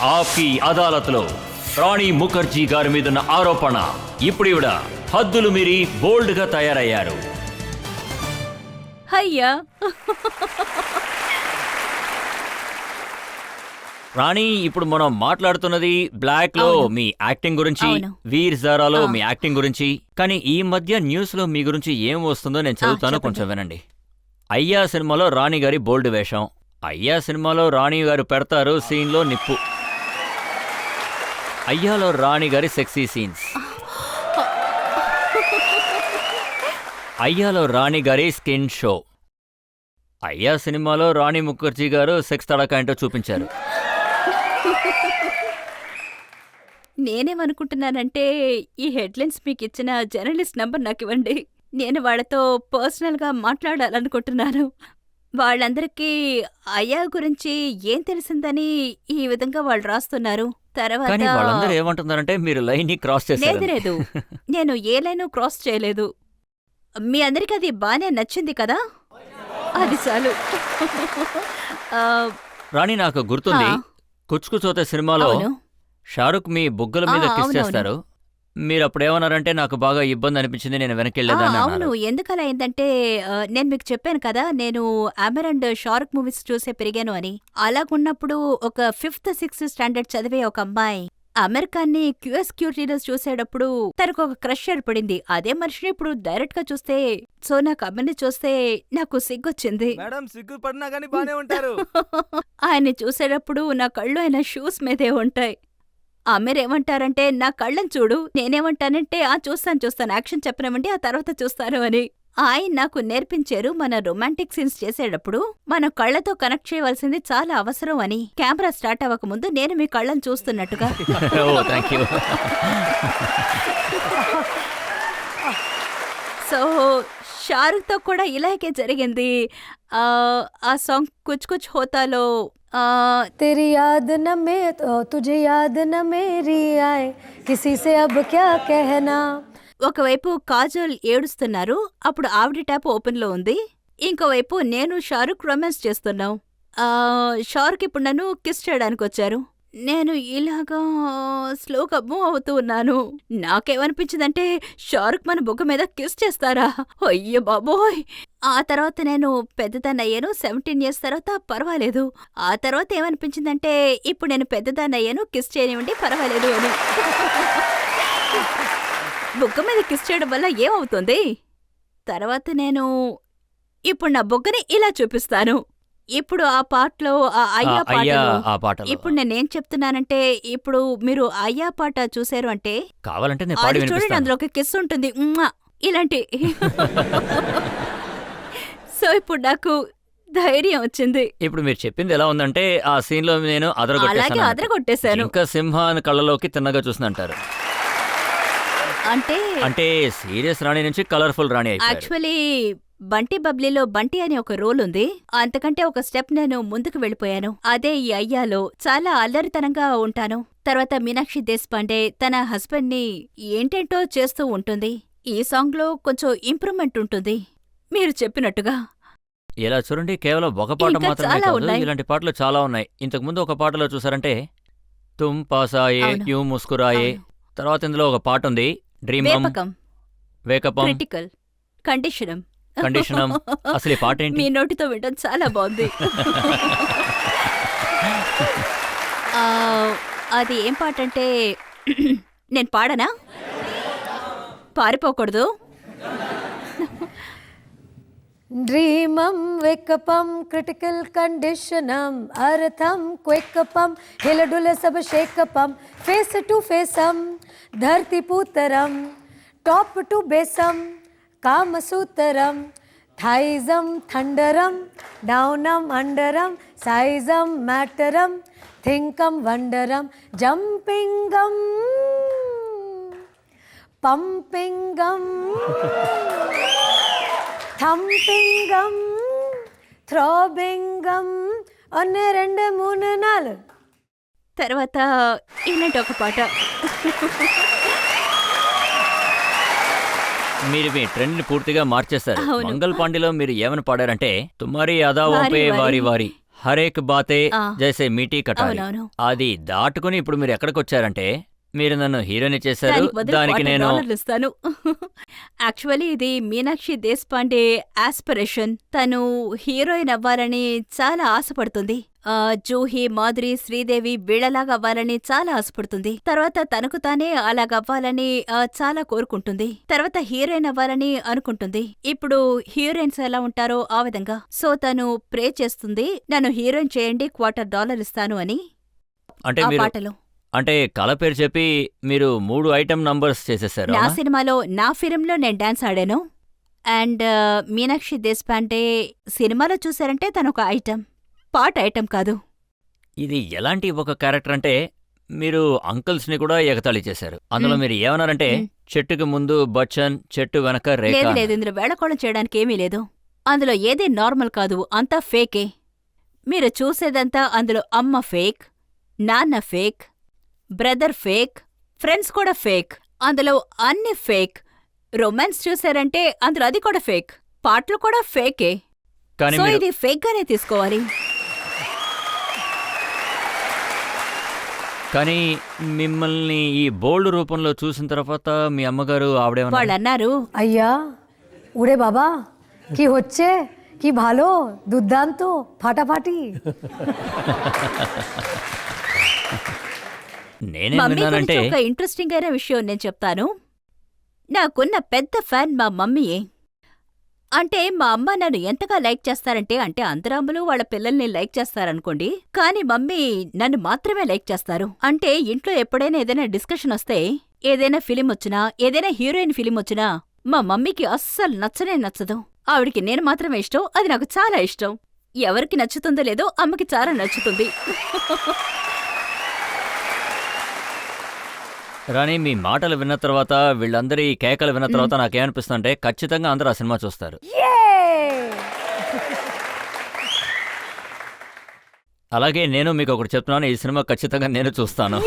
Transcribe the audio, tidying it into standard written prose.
ఆప్కి అదాలత్లో రాణి ముఖర్జీ గారి మీదున్న ఆరోపణ ఇప్పుడు ఈవిడ హద్దులు మీరి బోల్డ్ గా తయారయ్యారు. అయ్యా రాణి, ఇప్పుడు మనం మాట్లాడుతున్నది బ్లాక్ లో మీ యాక్టింగ్ గురించి, వీర్ జారాలో మీ యాక్టింగ్ గురించి. కానీ ఈ మధ్య న్యూస్ లో మీ గురించి ఏం వస్తుందో నేను చదువుతాను, కొంచెం వినండి. అయ్యా సినిమాలో రాణి గారి బోల్డ్ వేషం. అయ్యా సినిమాలో రాణి గారు పెడతారు సీన్ లో నిప్పు. అయ్యాలో రాణి గారి సెక్సీ సీన్స్. అయ్యాలో రాణి గారి స్కిన్ షో. అయ్యా సినిమాలో రాణి ముఖర్జీ గారు సెక్స్ తడక ఏంటో చూపించారు. నేనేమనుకుంటున్నానంటే ఈ హెడ్లైన్స్ మీకు ఇచ్చిన జర్నలిస్ట్ నంబర్ నాకు ఇవ్వండి. నేను వాళ్ళతో పర్సనల్గా మాట్లాడాలనుకుంటున్నాను. వాళ్ళందరికీ అయ్యా గురించి ఏం తెలిసిందని ఈ విధంగా వాళ్ళు రాస్తున్నారు. తర్వాత వాళ్ళందరూ ఏమంటున్నారంటే మీరు లైన్ ని క్రాస్ చేశారు. లేదు, నేను ఏ లైన్ క్రాస్ చేయలేదు. మీ అందరికి అది బానే నచ్చింది కదా, అది చాలు. రాణి, నాకు గుర్తుంది, కుచ్ కుచ్ హోతా సినిమాలో షారుఖ్ మీ బుగ్గల మీద కిస్ చేస్తారు. మీరు అప్పుడేమన్నారంటే నాకు బాగా ఇబ్బంది అనిపించింది, నేను వెనక్కి వెళ్ళేదాన్ని. అవును, ఎందుకలా అయిందంటే నేను మీకు చెప్పాను కదా, నేను ఆమెర్ అండ్ షారుఖ్ మూవీస్ చూసే పెరిగాను అని. అలాగున్నప్పుడు ఒక 5th 6th స్టాండర్డ్ చదివే ఒక అమ్మాయి అమెరికాన్ని క్యూఎస్ క్యూటీలో చూసేటప్పుడు తనకు ఒక క్రష్ ఏర్పడింది. అదే మనిషిని ఇప్పుడు డైరెక్ట్ గా చూస్తే, సో నాకు అమ్మని చూస్తే నాకు సిగ్గొచ్చింది. ఆయన్ని చూసేటప్పుడు నా కళ్ళు ఆయన షూస్ మీదే ఉంటాయి. అమీరేమంటారంటే నా కళ్ళని చూడు, నేనేమంటానంటే చూస్తాను యాక్షన్ చెప్పనివ్వండి, ఆ తర్వాత చూస్తాను అని. ఆయన నాకు నేర్పించారు, మన రొమాంటిక్ సీన్స్ చేసేటప్పుడు మన కళ్ళతో కనెక్ట్ చేయవలసింది చాలా అవసరం అని. కెమెరా స్టార్ట్ అవ్వకముందు నేను మీ కళ్ళని చూస్తున్నట్టుగా. సో షారుఖ్ తో కూడా ఇలాగే జరిగింది. ఆ సాంగ్ కుచ్ కుచ్ హోతాలో तेरी याद न में तुझे याद न मेरी आए किसी से अब क्या कहना. ఒకవైపు కాజోల్ ఏడుస్తున్నారు, అప్పుడు ఆవిడ ట్యాప్ ఓపెన్ లో ఉంది. ఇంకోవైపు నేను షారుఖ్ రొమాన్స్ చేస్తున్నాం. షారుఖ్ ఇప్పుడు నన్ను కిస్ చేయడానికి వచ్చారు. నేను ఇలాగా స్లోగా మూవ్ అవుతూ ఉన్నాను. నాకేమనిపించిందంటే షారుఖ్ మన బుగ్గ మీద కిస్ చేస్తారా, అయ్యో బాబోయ్. ఆ తర్వాత నేను పెద్దదాన్నయ్యాను, 17 years తర్వాత పర్వాలేదు. ఆ తర్వాత ఏమనిపించిందంటే ఇప్పుడు నేను పెద్దదాన్నయ్యాను, కిస్ చేయనివ్వండి పర్వాలేదు అని. బుగ్గ మీద కిస్ చేయడం వల్ల ఏమవుతుంది? తర్వాత నేను ఇప్పుడు నా బుగ్గని ఇలా చూపిస్తాను. ఇప్పుడు ఆ పాటలో అయ్యా పాటలో ఇప్పుడు నేనేం చెప్తున్నానంటే, ఇప్పుడు మీరు అయ్యా పాట చూసారు అంటే కావాలంటే చూడండి, అందులో ఒక కిస్ ఉంటుంది ఇలాంటి. సో ఇప్పుడు నాకు ధైర్యం వచ్చింది. ఇప్పుడు మీరు చెప్పింది ఎలా ఉందంటే ఆ సీన్ లో నేను అలాగే అదరగొట్టేశాను. ఇంకా సింహాన్ని కళ్ళలోకి తిన్నగా చూసినంటారు. అంటే సీరియస్ రాణి నుంచి కలర్ఫుల్ రాణి. యాక్చువల్లీ బంటి బబ్లీలో బంటి అని ఒక రోల్ ఉంది, అంతకంటే ఒక స్టెప్ నేను ముందుకు వెళ్ళిపోయాను. అదే ఈ అయ్యాలో చాలా అల్లరితనంగా ఉంటాను. తర్వాత మీనాక్షి దేశపాండే తన హస్బెండ్ ని ఏంటేంటో చేస్తూ ఉంటుంది. ఈ సాంగ్ లో కొంచెం ఇంప్రూవ్మెంట్ ఉంటుంది మీరు చెప్పినట్టుగా. ఇలా చూడండి, కేవలం ఒక పాట మాత్రమే కాదు, ఇలాంటి పాటలు చాలా ఉన్నాయి. ఇంతకు ముందు ఒక పాటలో చూసారంటే తుమ్ పాసాయే యూ ముస్కురాయే. తర్వాత ఇందులో ఒక పాట ఉంది, డ్రీమమ్, వేకపం, క్రిటికల్, కండిషనం. అసలు ఈ పాట ఏంటి? మీ నోటితో వినడం చాలా బాగుంది. అది ఏం పాట అంటే నేను పాడనా? పారిపోకూడదు. డ్రీమం వేకపం క్రిటికల్ కండిషనం అర్థం క్వేకపం హిలడుల సబ్ షేకపం ఫేస్ టు ఫేసం ధర్తి పూతరం టాప్ టు బేసం కామసూతరం థైజం థండరం డౌనం అండరం సైజం మ్యాటరం థింకం వండరం జంపింగం పంపింగం థంపింగం థ్రోబింగం 1 2 3 4. తర్వాత ఇలాంటి ఒక పాట. మీరు మీ ట్రెండ్ ని పూర్తిగా మార్చేశారు. మంగళ్ పాండేలో మీరు ఏమని పాడారంటే తుమ్మారి అదా వాపే వారి వారి హరేక్ బాతే ఆ. జైసే మీటీ కటారి అవునవును. అది దాటుకుని ఇప్పుడు మీరు ఎక్కడికి వచ్చారంటే మీరు నన్ను హీరోని చేశారు. దానికి బదులు దానికి నేను $2 ఇస్తాను. యాక్చువల్లీ ఇది మీనాక్షి దేశపాండే ఆస్పిరేషన్. తను హీరోయిన్ అవ్వాలని చాలా ఆశపడుతుంది. జూహీ, మాధురి, శ్రీదేవి వీళ్ళలాగా అవ్వాలని చాలా ఆశపడుతుంది. తర్వాత తనకు తానే అలాగవ్వాలని చాలా కోరుకుంటుంది. తర్వాత హీరోయిన్ అవ్వాలని అనుకుంటుంది. ఇప్పుడు హీరోయిన్స్ ఎలా ఉంటారో ఆ విధంగా. సో తను ప్రే చేస్తుంది, నన్ను హీరోయిన్ చేయండి, $250 ఇస్తాను అని అంటే ఆ మీరు పాటలో. అంటే కళ పేరు చెప్పి మీరు 3 ఐటమ్ నంబర్స్ చేసేసారు. నా అవునా? సినిమాలో, నా ఫిల్మ్లో నేను డాన్స్ ఆడాను. అండ్ మీనాక్షి దేశపాండే సినిమాలో చూసారంటే తనొక ఐటమ్, పాట ఐటమ్ కాదు. ఇది ఎలాంటి ఒక క్యారెక్టర్ అంటే మీరు అంకుల్స్ ని కూడా ఎగతాళి చేశారు. అందులో మ్. మీరు ఏమన్నారంటే మ్. చెట్టుకి ముందు బచ్చన్, చెట్టు వెనక రేఖ లేదు అన్నారు. లేదు, ఇందులో వేళకోళం చేయడానికి ఏమీ లేదు. అందులో ఏది నార్మల్ కాదు, అంతా ఫేకే. మీరు చూసేదంతా అందులో అమ్మ ఫేక్, నాన్న ఫేక్, బ్రదర్ ఫేక్, ఫ్రెండ్స్ కూడా ఫేక్. అందులో అన్ని ఫేక్. రొమాన్స్ చూసారంటే అందులో అది కూడా ఫేక్. పాటలు కూడా ఫేకే. కానీ సో మీరు ఇది ఫేక్ గానే తీసుకోవాలి. కానీ మిమ్మల్ని ఈ బోల్డ్ రూపంలో చూసిన తర్వాత మీ అమ్మగారు ఆవిడేమన్నారు? వాళ్ళన్నారు, আইয়া ওরে বাবা কি হচ্ছে, কি ভালো, দুর্দান্ত, ফাটাফাটি। నేనేం మమ్మీ గురించి విన్నానంటే ఒక ఇంట్రెస్టింగ్ అయిన విషయం నేను చెప్తాను. నాకున్న పెద్ద ఫ్యాన్ మా మమ్మీయే. అంటే మా అమ్మ నన్ను ఎంతగా లైక్ చేస్తారంటే, అంటే అందరు అమ్మలు వాళ్ళ పిల్లల్ని లైక్ చేస్తారనుకోండి, కానీ మమ్మీ నన్ను మాత్రమే లైక్ చేస్తారు. అంటే ఇంట్లో ఎప్పుడైనా ఏదైనా డిస్కషన్ వస్తే, ఏదైనా ఫిలిం వచ్చినా, ఏదైనా హీరోయిన్ ఫిలిం వచ్చినా మా మమ్మీకి అస్సలు నచ్చనే నచ్చదు. ఆవిడికి నేను మాత్రమే ఇష్టం, అది నాకు చాలా ఇష్టం. ఎవరికి నచ్చుతుందో లేదో అమ్మకి చాలా నచ్చుతుంది. రాణి, మీ మాటలు విన్న తర్వాత, వీళ్ళందరి కేకలు విన్న తర్వాత నాకేమనిపిస్తుందంటే ఖచ్చితంగా అందరూ ఆ సినిమా చూస్తారు. అలాగే నేను మీకు ఒకటి చెప్తున్నాను, ఈ సినిమా ఖచ్చితంగా నేను చూస్తాను.